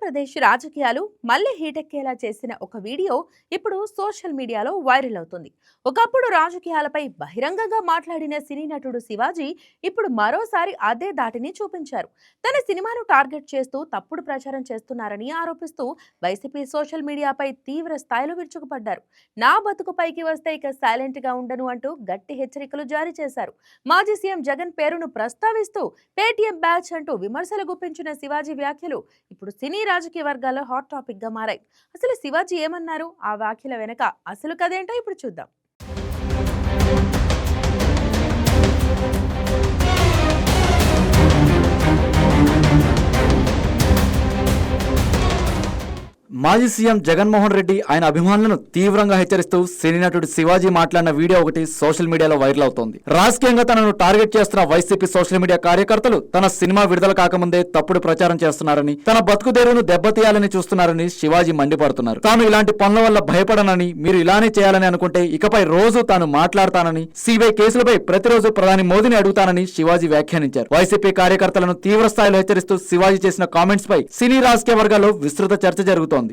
ఆంధ్రప్రదేశ్ రాజకీయాలు మళ్ళీ హీటెక్కేలా చేసిన ఒక వీడియో ఇప్పుడు సోషల్ మీడియాలో వైరల్ అవుతుంది. ఒకప్పుడు రాజకీయాలపై బహిరంగంగా మాట్లాడిన సినీ నటుడు శివాజీ ఇప్పుడు మరోసారి అదే దాటిని చూపించారు. తన సినిమాను టార్గెట్ చేస్తూ తప్పుడు ప్రచారం చేస్తున్నారని ఆరోపిస్తూ వైసీపీ సోషల్ మీడియాపై తీవ్ర స్థాయిలో విరుచుకుపడ్డారు. నా బతుకు పైకి వస్తే ఇక సైలెంట్ గా ఉండను అంటూ గట్టి హెచ్చరికలు జారీ చేశారు. మాజీ సీఎం జగన్ పేరును ప్రస్తావిస్తూ పేటీఎం బ్యాచ్ అంటూ విమర్శలు గుప్పించిన శివాజీ వ్యాఖ్యలు ఇప్పుడు సినీ రాజకీయ వర్గాల్లో హాట్ టాపిక్ గా మారాయి. అసలు శివాజీ ఏమన్నారు, ఆ వ్యాఖ్యల వెనక అసలు కదేంటో ఇప్పుడు చూద్దాం. మాజీ సీఎం జగన్మోహన్ రెడ్డి ఆయన అభిమానులను తీవ్రంగా హెచ్చరిస్తూ సినీ నటుడు శివాజీ మాట్లాడిన వీడియో ఒకటి సోషల్ మీడియాలో వైరల్ అవుతోంది. రాజకీయంగా తనను టార్గెట్ చేస్తున్న వైసీపీ సోషల్ మీడియా కార్యకర్తలు తన సినిమా విడుదల కాకముందే తప్పుడు ప్రచారం చేస్తున్నారని, తన బతుకుదేరును దెబ్బతీయాలని చూస్తున్నారని శివాజీ మండిపడుతున్నారు. తాను ఇలాంటి పనుల వల్ల భయపడనని, మీరు ఇలానే చేయాలని అనుకుంటే ఇకపై రోజు తాను మాట్లాడతానని, సిబిఐ కేసులపై ప్రతిరోజు ప్రధాని మోదీని అడుగుతానని శివాజీ వ్యాఖ్యానించారు. వైసీపీ కార్యకర్తలను తీవ్ర స్థాయిలో హెచ్చరిస్తూ శివాజీ చేసిన కామెంట్స్ పై సినీ రాజకీయ వర్గాల్లో విస్తృత చర్చ జరుగుతోంది.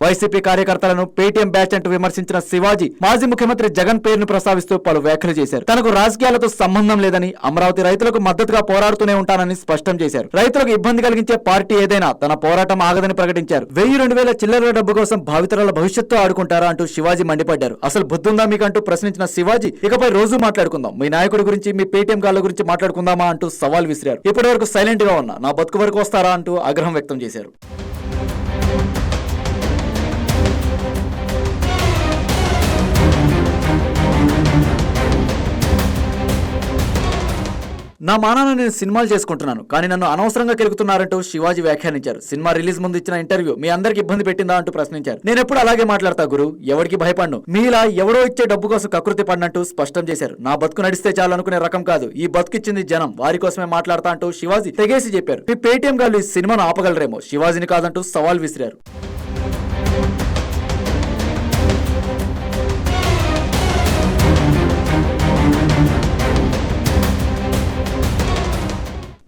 వైసీపీ కార్యకర్తలను పేటీఎం బ్యాచ్ అంటూ విమర్శించిన శివాజీ మాజీ ముఖ్యమంత్రి జగన్ పేరును ప్రస్తావిస్తూ పలు వ్యాఖ్యలు చేశారు. తనకు రాజకీయాలతో సంబంధం లేదని, అమరావతి రైతులకు మద్దతుగా పోరాడుతూనే ఉంటానని స్పష్టం చేశారు. రైతులకు ఇబ్బంది కలిగించే పార్టీ ఏదైనా తన పోరాటం ఆగదని ప్రకటించారు. 1000-2000 చిల్లర డబ్బు కోసం భావితరాల భవిష్యత్తు ఆడుకుంటారా అంటూ శివాజీ మండిపడ్డారు. అసలు బుద్ధుందా మీకంటూ ప్రశ్నించిన శివాజీ ఇకపై రోజు మాట్లాడుకుందాం, మీ నాయకుడి గురించి, మీ పేటీఎం గాళ్ల గురించి మాట్లాడుకుందామా అంటూ సవాల్ విసిరారు. ఇప్పటి వరకు సైలెంట్ గా ఉన్నా, నా బతుకు వరకు వస్తారా అంటూ ఆగ్రహం వ్యక్తం చేశారు. నా మానాన నేను సినిమాలు చేసుకుంటున్నాను, కానీ నన్ను అనవసరంగా కెలుగుతున్నారంటూ శివాజీ వ్యాఖ్యానించారు. సినిమా రిలీజ్ ముందు ఇచ్చిన ఇంటర్వ్యూ మీ అందరికి ఇబ్బంది పెట్టిందా అంటూ ప్రశ్నించారు. నేను ఎప్పుడు అలాగే మాట్లాడతా గురు, ఎవరికి భయపడను, మీలా ఎవరో ఇచ్చే డబ్బు కోసం కకృతి పడినట్టు స్పష్టం చేశారు. నా బతుకు నడిస్తే చాలు అనుకునే రకం కాదు, ఈ బతుకిచ్చింది జనం, వారి కోసమే మాట్లాడతా అంటూ శివాజీ తెగేసి చెప్పారు. ఈ పేటీఎం గాళ్ళు ఈ సినిమాను ఆపగలరేమో, శివాజీని కాదంటూ సవాల్ విసిరారు.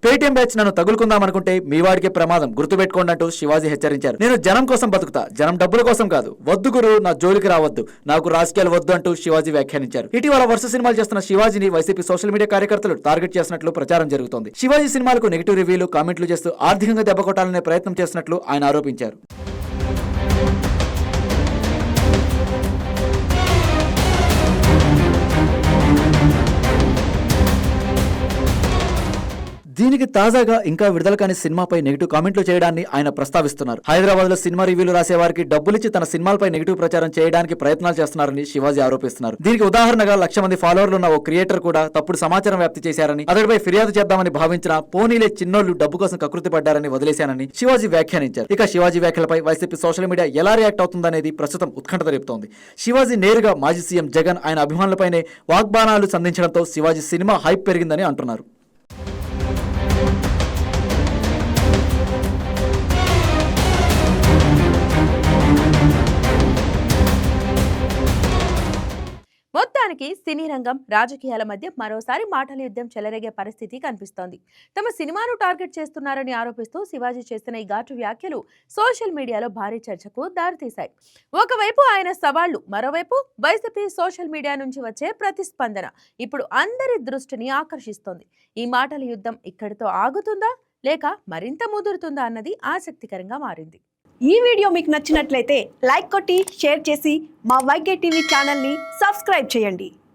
పేటీఎం బ్యాచ్ నన్ను తగులుకుందామనుకుంటే మీ వాడికే ప్రమాదం, గుర్తుపెట్టుకోండి అంటూ శివాజీ హెచ్చరించారు. నేను జనం కోసం బతుకుతా, జనం డబ్బుల కోసం కాదు, వద్దు గురు, నా జోలికి రావద్దు, నాకు రాజకీయాలు వద్దు అంటూ శివాజీ వ్యాఖ్యానించారు. ఇటీవల వరుస సినిమాలు చేస్తున్న శివాజీని వైసీపీ సోషల్ మీడియా కార్యకర్తలు టార్గెట్ చేసినట్లు ప్రచారం జరుగుతోంది. శివాజీ సినిమాలకు నెగిటివ్ రివ్యూలు, కామెంట్లు చేస్తూ ఆర్థికంగా దెబ్బకొట్టాలనే ప్రయత్నం చేస్తున్నట్లు ఆయన ఆరోపించారు. దీనికి తాజాగా ఇంకా విడుదల కాని సినిమాపై నెగిటివ్ కామెంట్లు చేయడాన్ని ఆయన ప్రస్తావిస్తున్నారు. హైదరాబాద్ లో సినిమా రివ్యూలు రాసే వారికి డబ్బులిచ్చి తన సినిమాలపై నెగిటివ్ ప్రచారం చేయడానికి ప్రయత్నాలు చేస్తున్నారని శివాజీ ఆరోపిస్తున్నారు. దీనికి ఉదాహరణగా 1,00,000 మంది ఫాలోవర్లు ఉన్న ఓ క్రియేటర్ కూడా తప్పుడు సమాచారం వ్యాప్తి చేశారని, అతడిపై ఫిర్యాదు చేద్దామని భావించిన పోనీలే చిన్నోళ్లు డబ్బు కోసం కకృతి పడ్డారని వదిలేశానని శివాజీ వ్యాఖ్యానించారు. ఇక శివాజీ వ్యాఖ్యలపై వైసీపీ సోషల్ మీడియా ఎలా రియాక్ట్ అవుతుందనేది ప్రస్తుతం ఉత్కంఠత రేపుతోంది. శివాజీ నేరుగా మాజీ సీఎం జగన్, ఆయన అభిమానులపైనే వాగ్బానాలు సంధించడంతో శివాజీ సినిమా హైప్ పెరిగిందని అంటున్నారు. మొత్తానికి సినీ రంగం, రాజకీయాల మధ్య మరోసారి మాటల యుద్ధం చెలరేగే పరిస్థితి కనిపిస్తోంది. తమ సినిమాను టార్గెట్ చేస్తున్నారని ఆరోపిస్తూ శివాజీ చేసిన ఈ ఘాటు వ్యాఖ్యలు సోషల్ మీడియాలో భారీ చర్చకు దారితీశాయి. ఒకవైపు ఆయన సవాళ్లు, మరోవైపు వైసీపీ సోషల్ మీడియా నుంచి వచ్చే ప్రతిస్పందన ఇప్పుడు అందరి దృష్టిని ఆకర్షిస్తోంది. ఈ మాటల యుద్ధం ఇక్కడితో ఆగుతుందా, లేక మరింత ముదురుతుందా అన్నది ఆసక్తికరంగా మారింది. ఈ వీడియో మీకు నచ్చినట్లయితే లైక్ కొట్టి షేర్ చేసి మా వైకే టీవీ ఛానల్ని సబ్స్క్రైబ్ చేయండి.